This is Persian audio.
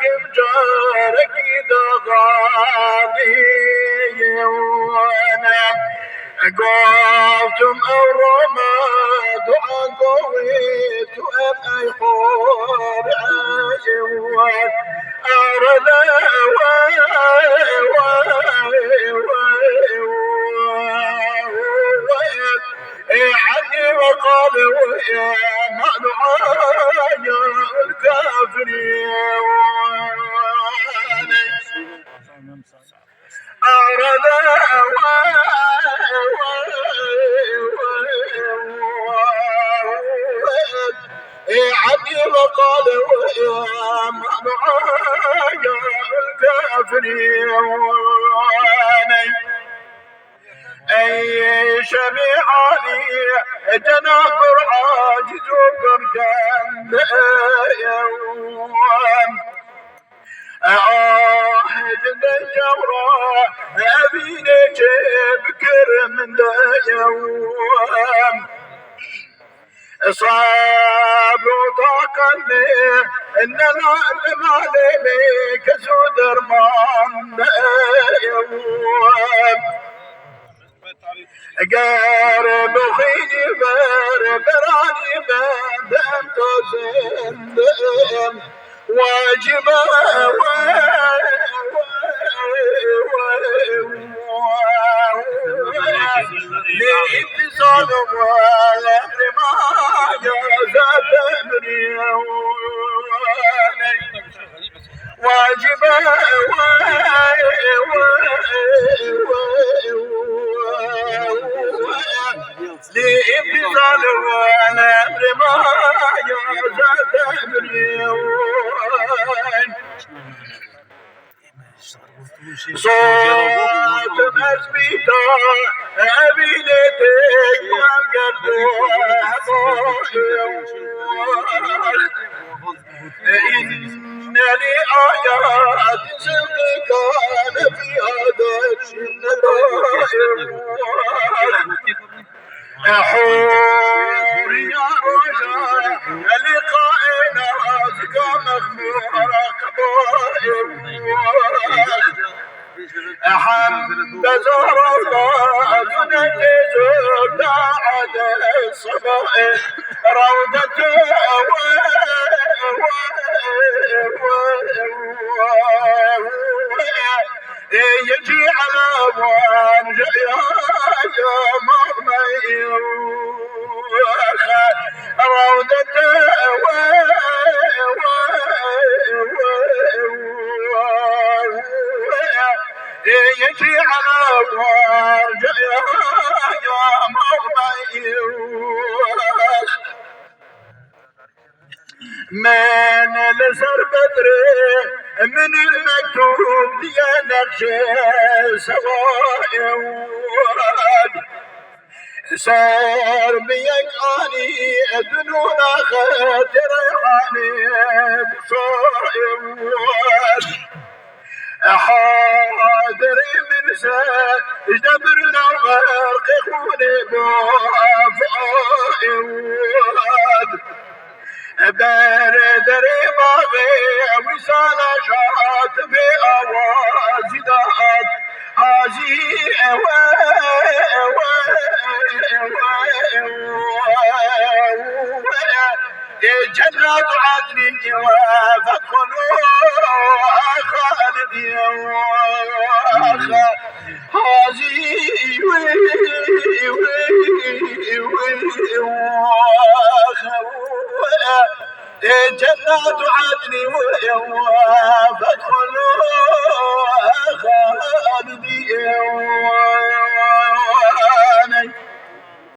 نايم جارك دغاني وانا قلتم الرماد وقويت وأي حور عيوان أرلا عني وقال ويا معنعايا الكافرين أرلا عني وقال ويا معنعايا الكافرين أي شميعاني تناظر عاجز وبركان يوم عاهد الجورة أبيني بكر من يوم صعب وطاقني إن العلم عليني كسود رمان يوم قارب خيني براني بندم تزندم واجبا لإتصال والأمر ما يزاد أمري واجبا لإتصال والأمر ما يزاد أمري صوت مسبيتا أبينتك والقلب إن لي آيات صدق كان في هذا النظائر حور يا رجاء لقائنا أزكى مخمورة قبائل حمد زهر الله تنجزر داعد الصبائح روضة يجي على وان يا مرمي روضة يجي على وارجع يا مرمي من لسر بدري من المكتوب يا نقش سوائد سار بيك اني دنون خاطر حاني بصائد حاضري من جبر لو غرق خوني بوفائد بردري باغي وصال شات بأوازدات هاجي جنات عدن فادخلوها خالدين هاجي جنات عدن فادخلوها